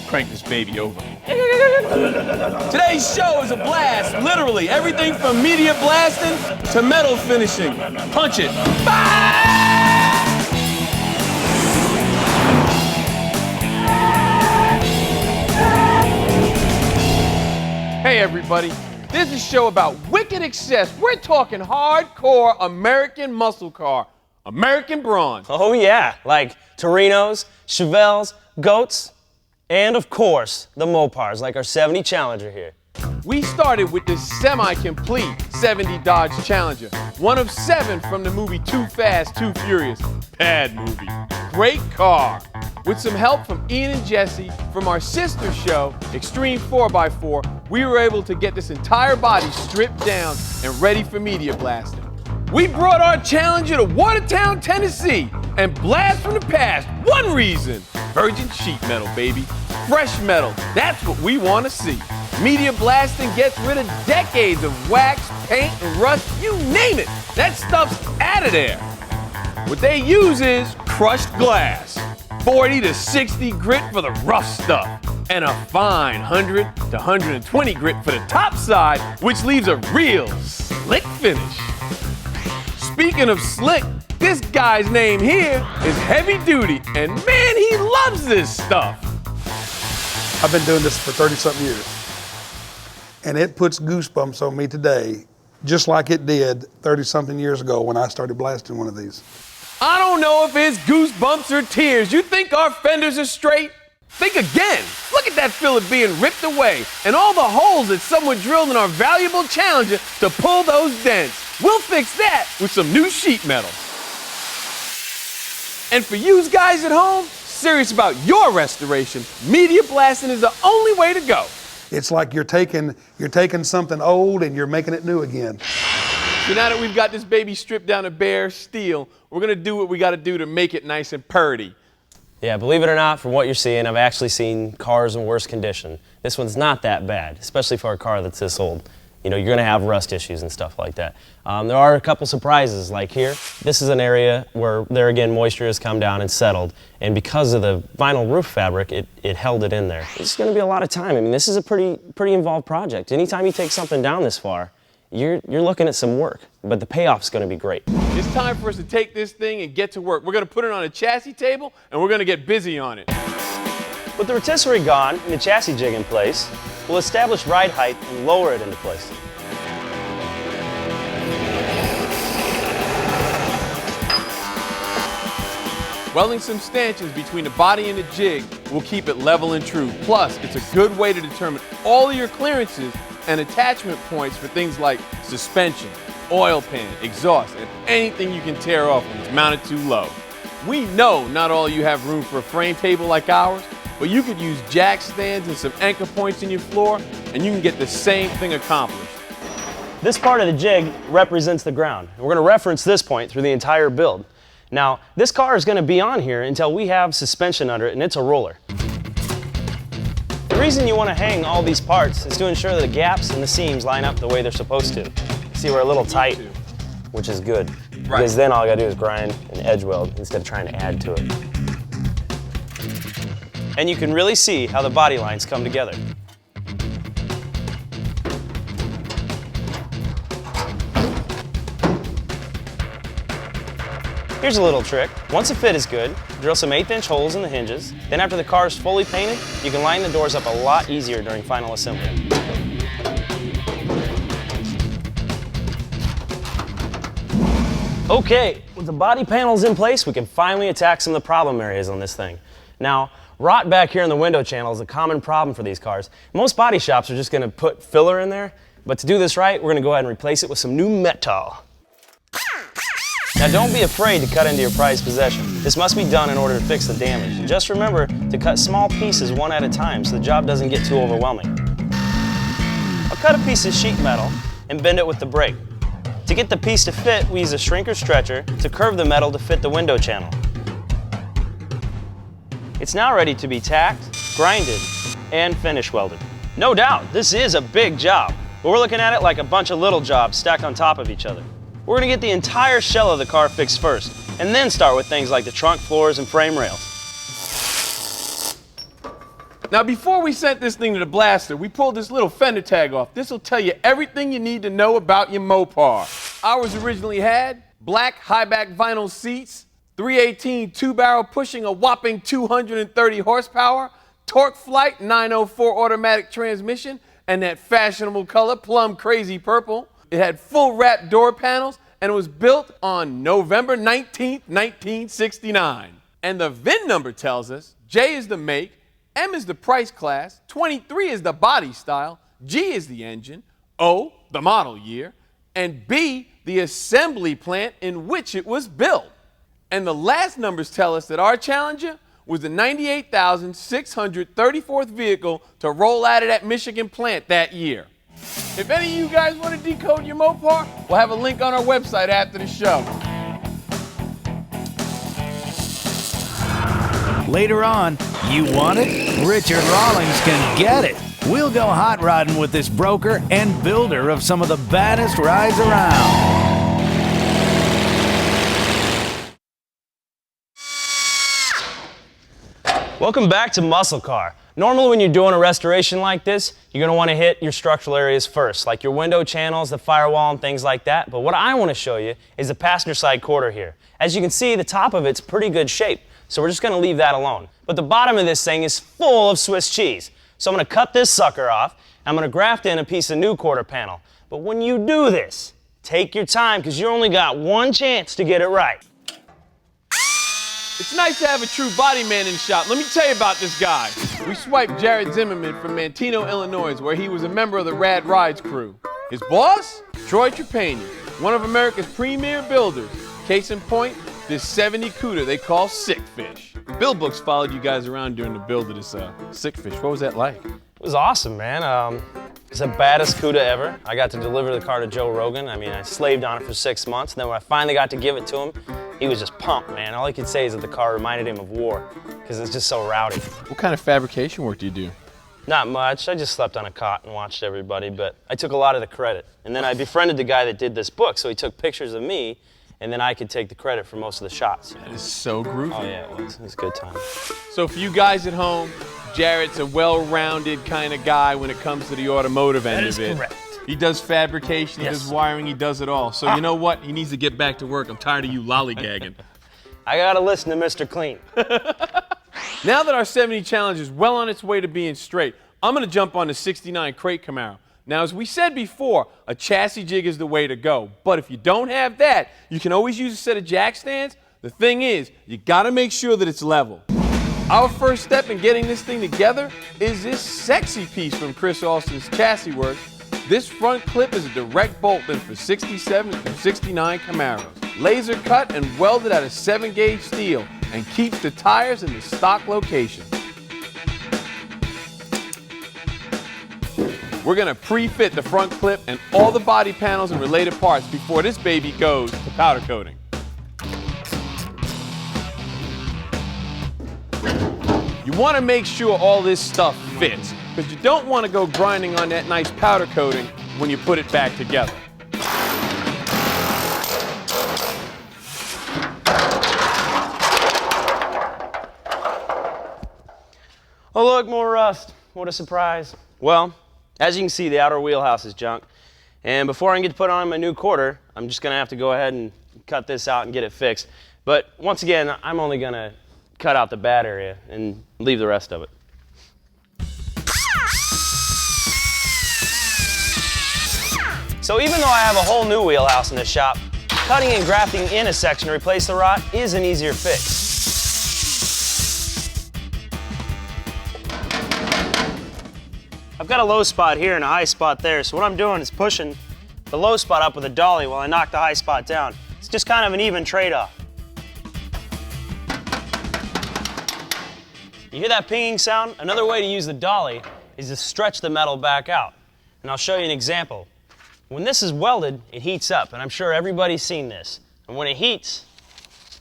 crank this baby over. Today's show is a blast, literally. Everything from media blasting to metal finishing. Punch it. Hey everybody, this is a show about wicked excess. We're talking hardcore American muscle car, American brawn. Oh yeah, like Torinos, Chevelles, Goats, and of course, the Mopars, like our 70 Challenger here. We started with this semi-complete 70 Dodge Challenger, one of 7 from the movie Too Fast, Too Furious. Bad movie. Great car. With some help from Ian and Jesse from our sister show, Extreme 4x4, we were able to get this entire body stripped down and ready for media blasting. We brought our Challenger to Watertown, Tennessee, and blast from the past. One reason, virgin sheet metal, baby. Fresh metal, that's what we want to see. Media blasting gets rid of decades of wax, paint, and rust, you name it. That stuff's out of there. What they use is crushed glass, 40 to 60 grit for the rough stuff, and a fine 100 to 120 grit for the top side, which leaves a real slick finish. Speaking of slick, this guy's name here is Heavy Duty, and man, he loves this stuff. I've been doing this for 30-something years, and it puts goosebumps on me today, just like it did 30-something years ago when I started blasting one of these. I don't know if it's goosebumps or tears. You think our fenders are straight? Think again. Look at that fillet being ripped away and all the holes that someone drilled in our valuable Challenger to pull those dents. We'll fix that with some new sheet metal. And for you guys at home, serious about your restoration, media blasting is the only way to go. It's like you're taking something old and you're making it new again. So now that we've got this baby stripped down to bare steel, we're gonna do what we gotta do to make it nice and purty. Yeah, believe it or not, from what you're seeing, I've actually seen cars in worse condition. This one's not that bad, especially for a car that's this old. You know, you're gonna have rust issues and stuff like that. There are a couple surprises, like here. This is an area where, there again, moisture has come down and settled, and because of the vinyl roof fabric, it held it in there. It's gonna be a lot of time. I mean, this is a pretty involved project. Anytime you take something down this far, you're looking at some work, but the payoff's gonna be great. It's time for us to take this thing and get to work. We're gonna put it on a chassis table, and we're gonna get busy on it. With the rotisserie gone and the chassis jig in place, we'll establish ride height and lower it into place. Welding some stanchions between the body and the jig will keep it level and true. Plus, it's a good way to determine all of your clearances and attachment points for things like suspension, oil pan, exhaust, and anything you can tear off when it's mounted too low. We know not all of you have room for a frame table like ours, but you could use jack stands and some anchor points in your floor, and you can get the same thing accomplished. This part of the jig represents the ground. We're going to reference this point through the entire build. Now, this car is going to be on here until we have suspension under it, and it's a roller. The reason you want to hang all these parts is to ensure that the gaps and the seams line up the way they're supposed to. See, we're a little tight, which is good. Right. Because then all I got to do is grind and edge weld instead of trying to add to it. And you can really see how the body lines come together. Here's a little trick. Once the fit is good, drill some 1/8" holes in the hinges. Then after the car is fully painted, you can line the doors up a lot easier during final assembly. Okay, with the body panels in place, we can finally attack some of the problem areas on this thing. Now, rot back here in the window channel is a common problem for these cars. Most body shops are just gonna put filler in there, but to do this right, we're gonna go ahead and replace it with some new metal. Now don't be afraid to cut into your prized possession. This must be done in order to fix the damage. Just remember to cut small pieces one at a time so the job doesn't get too overwhelming. I'll cut a piece of sheet metal and bend it with the brake. To get the piece to fit, we use a shrinker stretcher to curve the metal to fit the window channel. It's now ready to be tacked, grinded, and finish welded. No doubt, this is a big job, but we're looking at it like a bunch of little jobs stacked on top of each other. We're gonna get the entire shell of the car fixed first, and then start with things like the trunk floors and frame rails. Now, before we sent this thing to the blaster, we pulled this little fender tag off. This will tell you everything you need to know about your Mopar. Ours originally had black high-back vinyl seats, 318 two-barrel pushing a whopping 230 horsepower, torque flight 904 automatic transmission, and that fashionable color, plum crazy purple. It had full wrap door panels, and it was built on November 19th, 1969. And the VIN number tells us J is the make, M is the price class, 23 is the body style, G is the engine, O, the model year, and B, the assembly plant in which it was built. And the last numbers tell us that our Challenger was the 98,634th vehicle to roll out of that Michigan plant that year. If any of you guys want to decode your Mopar, we'll have a link on our website after the show. Later on, you want it? Richard Rawlings can get it. We'll go hot rodding with this broker and builder of some of the baddest rides around. Welcome back to MuscleCar. Normally when you're doing a restoration like this, you're going to want to hit your structural areas first, like your window channels, the firewall, and things like that. But what I want to show you is the passenger side quarter here. As you can see, the top of it's pretty good shape, so we're just going to leave that alone. But the bottom of this thing is full of Swiss cheese. So I'm going to cut this sucker off, and I'm going to graft in a piece of new quarter panel. But when you do this, take your time, because you only got one chance to get it right. It's nice to have a true body man in the shop. Let me tell you about this guy. We swiped Jared Zimmerman from Manteno, Illinois, where he was a member of the Rad Rides crew. His boss? Troy Trepanier, one of America's premier builders. Case in point, this 70 Cuda they call Sick Fish. The build books followed you guys around during the build of this Sick Fish. What was that like? It was awesome, man. It's the baddest Cuda ever. I got to deliver the car to Joe Rogan. I mean, I slaved on it for 6 months, and then when I finally got to give it to him, he was just pumped, man. All he could say is that the car reminded him of war, because it's just so rowdy. What kind of fabrication work do you do? Not much. I just slept on a cot and watched everybody, but I took a lot of the credit. And then I befriended the guy that did this book, so he took pictures of me, and then I could take the credit for most of the shots. That is so groovy. Oh yeah, it was. It was a good time. So for you guys at home, Jarrett's a well-rounded kind of guy when it comes to the automotive end of it. That is correct. He does fabrication, he Yes. does wiring, he does it all. So you know what? He needs to get back to work. I'm tired of you lollygagging. I gotta listen to Mr. Clean. Now that our 70 Challenge is well on its way to being straight, I'm gonna jump on the 69 Crate Camaro. Now, as we said before, a chassis jig is the way to go. But if you don't have that, you can always use a set of jack stands. The thing is, you gotta make sure that it's level. Our first step in getting this thing together is this sexy piece from Chris Austin's Chassis Works. This front clip is a direct bolt-in for 67 through 69 Camaros. Laser cut and welded out of 7-gauge steel and keeps the tires in the stock location. We're gonna pre-fit the front clip and all the body panels and related parts before this baby goes to powder coating. You wanna make sure all this stuff fits, because you don't wanna go grinding on that nice powder coating when you put it back together. Oh look, more rust. What a surprise. Well, as you can see, the outer wheelhouse is junk. And before I can get to put on my new quarter, I'm just gonna have to go ahead and cut this out and get it fixed. But once again, I'm only gonna cut out the bad area and leave the rest of it. So even though I have a whole new wheelhouse in the shop, cutting and grafting in a section to replace the rot is an easier fix. I've got a low spot here and a high spot there, so what I'm doing is pushing the low spot up with a dolly while I knock the high spot down. It's just kind of an even trade-off. You hear that pinging sound? Another way to use the dolly is to stretch the metal back out. And I'll show you an example. When this is welded, it heats up, and I'm sure everybody's seen this. And when it heats,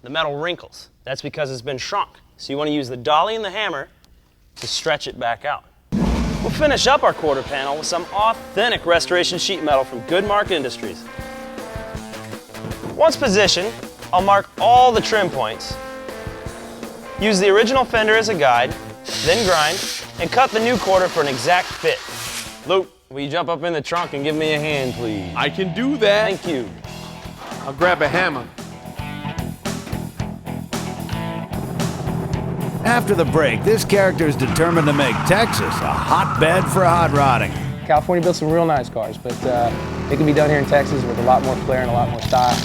the metal wrinkles. That's because it's been shrunk. So you want to use the dolly and the hammer to stretch it back out. We'll finish up our quarter panel with some authentic restoration sheet metal from Goodmark Industries. Once positioned, I'll mark all the trim points, use the original fender as a guide, then grind, and cut the new quarter for an exact fit. Luke, will you jump up in the trunk and give me a hand, please? I can do that. Thank you. I'll grab a hammer. After the break, this character is determined to make Texas a hotbed for hot rodding. California built some real nice cars, but it can be done here in Texas with a lot more flair and a lot more style.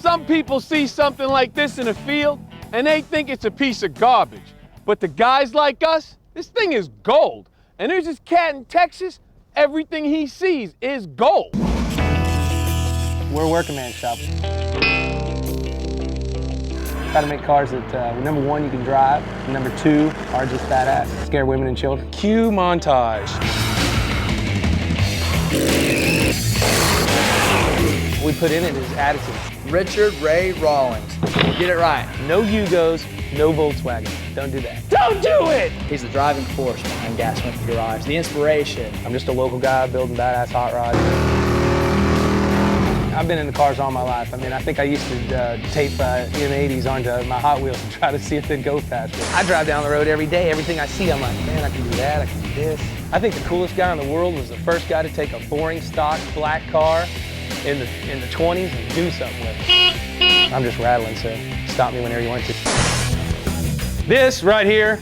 Some people see something like this in a field and they think it's a piece of garbage. But the guys like us, this thing is gold. And there's this cat in Texas, everything he sees is gold. We're a working man's shop. Try to make cars that, number one, you can drive, and number two, are just badass. Scare women and children. Cue montage. What we put in it is attitude. Richard Ray Rawlings. Get it right. No Yugos, no Volkswagen. Don't do that. Don't do it! He's the driving force behind Gas Monkey Garage, the inspiration. I'm just a local guy building badass hot rods. I've been in the cars all my life. I mean, I think I used to tape M80s onto my Hot Wheels and try to see if they'd go faster. I drive down the road every day. Everything I see, I'm like, man, I can do that, I can do this. I think the coolest guy in the world was the first guy to take a boring stock black car in the 20s and do something with it. I'm just rattling, so stop me whenever you want to. This right here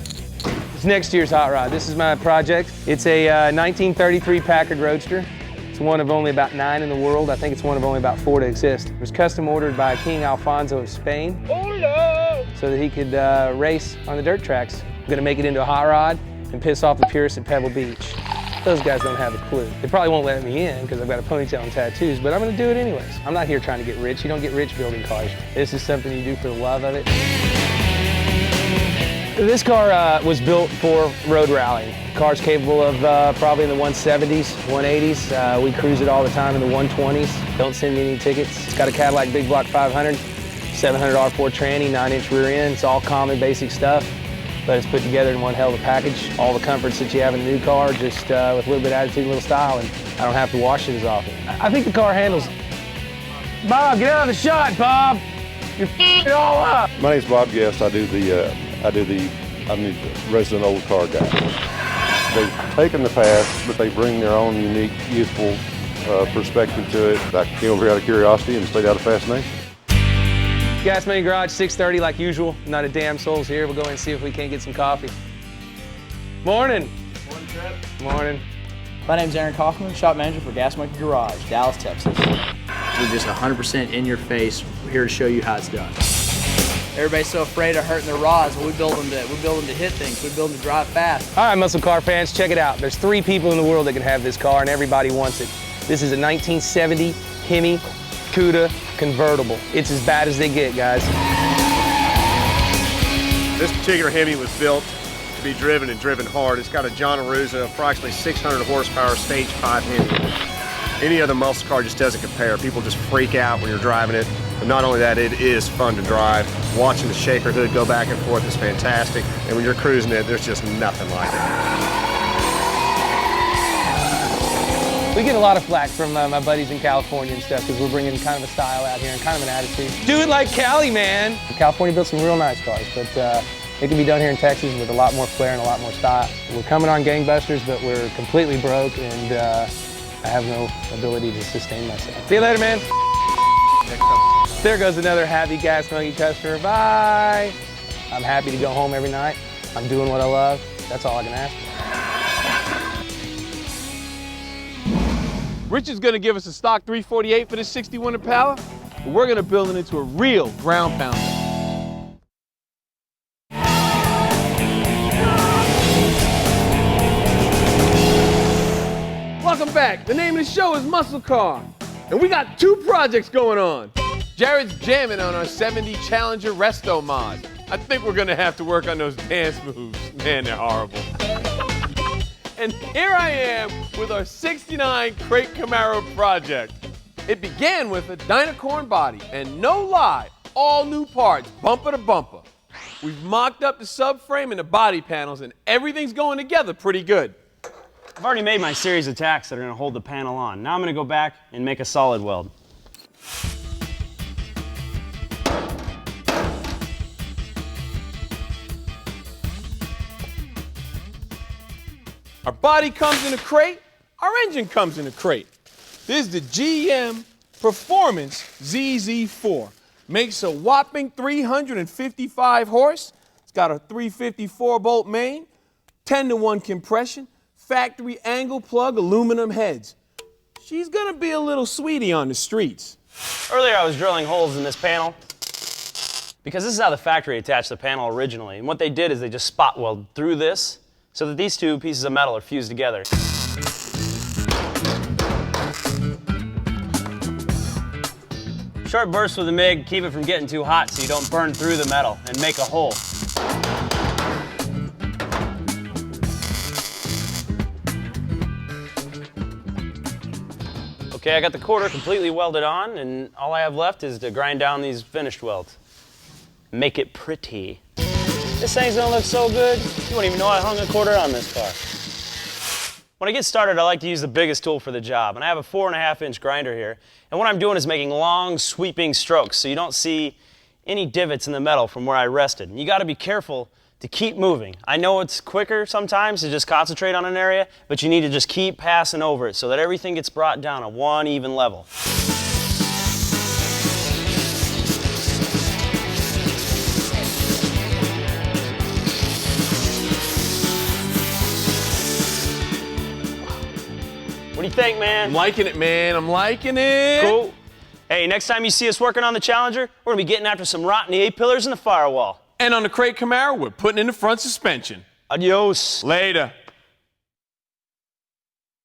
is next year's hot rod. This is my project. It's a 1933 Packard Roadster. It's one of only about 9 in the world. I think it's one of only about 4 to exist. It was custom ordered by King Alfonso of Spain so that he could race on the dirt tracks. I'm gonna make it into a hot rod and piss off the purists at Pebble Beach. Those guys don't have a clue. They probably won't let me in because I've got a ponytail and tattoos, but I'm gonna do it anyways. I'm not here trying to get rich. You don't get rich building cars. This is something you do for the love of it. This car was built for road rallying. Car's capable of probably in the 170s, 180s. We cruise it all the time in the 120s. Don't send me any tickets. It's got a Cadillac Big Block 500, 700 R4 tranny, 9-inch rear end. It's all common basic stuff, but it's put together in one hell of a package. All the comforts that you have in a new car, just with a little bit of attitude, a little style, and I don't have to wash it as often. I think the car handles. Bob, get out of the shot, Bob! You're f***ing it all up! My name's Bob Guest. I'm the resident old car guy. They've taken the past, but they bring their own unique, youthful perspective to it. I came over here out of curiosity and stayed out of fascination. Gas Monkey Garage, 6:30 like usual. Not a damn soul's here. We'll go in and see if we can't get some coffee. Morning. Morning, Trip. Morning. My name's Aaron Kaufman, shop manager for Gas Monkey Garage, Dallas, Texas. We're just 100% in your face. We're here to show you how it's done. Everybody's so afraid of hurting their rods. Well, we build them to hit things. We build them to drive fast. All right, muscle car fans, check it out. There's 3 people in the world that can have this car, and everybody wants it. This is a 1970 Hemi Cuda convertible. It's as bad as they get, guys. This particular Hemi was built to be driven and driven hard. It's got a John Arusa, approximately 600 horsepower stage 5 Hemi. Any other muscle car just doesn't compare. People just freak out when you're driving it. But not only that, it is fun to drive. Watching the shaker hood go back and forth is fantastic. And when you're cruising it, there's just nothing like it. We get a lot of flack from my buddies in California and stuff because we're bringing kind of a style out here and kind of an attitude. Do it like Cali, man! California built some real nice cars, but it can be done here in Texas with a lot more flair and a lot more style. We're coming on gangbusters, but we're completely broke and I have no ability to sustain myself. See you later, man. There goes another happy Gas Monkey customer. Bye. I'm happy to go home every night. I'm doing what I love. That's all I can ask for. Rich is gonna give us a stock 348 for this 61 Impala, but we're gonna build it into a real ground pounder. Welcome back. The name of the show is MuscleCar, and we got 2 projects going on. Jared's jamming on our 70 Challenger Resto mod. I think we're gonna have to work on those dance moves. Man, they're horrible. And here I am with our 69 Crate Camaro project. It began with a Dynacorn body, and no lie, all new parts, bumper to bumper. We've mocked up the subframe and the body panels, and everything's going together pretty good. I've already made my series of tacks that are going to hold the panel on. Now I'm going to go back and make a solid weld. Our body comes in a crate, our engine comes in a crate. This is the GM Performance ZZ4. Makes a whopping 355 horse. It's got a 354 bolt main, 10-to-1 compression, factory angle plug aluminum heads. She's gonna be a little sweetie on the streets. Earlier I was drilling holes in this panel because this is how the factory attached the panel originally. And what they did is they just spot welded through this so that these two pieces of metal are fused together. Short bursts with the MIG keep it from getting too hot so you don't burn through the metal and make a hole. Okay, I got the quarter completely welded on, and all I have left is to grind down these finished welds. Make it pretty. This thing's gonna look so good, you won't even know I hung a quarter on this car. When I get started, I like to use the biggest tool for the job, and I have a 4.5-inch grinder here. And what I'm doing is making long, sweeping strokes so you don't see any divots in the metal from where I rested. And you gotta be careful to keep moving. I know it's quicker sometimes to just concentrate on an area, but you need to just keep passing over it so that everything gets brought down at one even level. What do you think, man? I'm liking it, man. I'm liking it. Cool. Hey, next time you see us working on the Challenger, we're gonna be getting after some rotten A-pillars in the firewall. And on the Crate Camaro, we're putting in the front suspension. Adios. Later.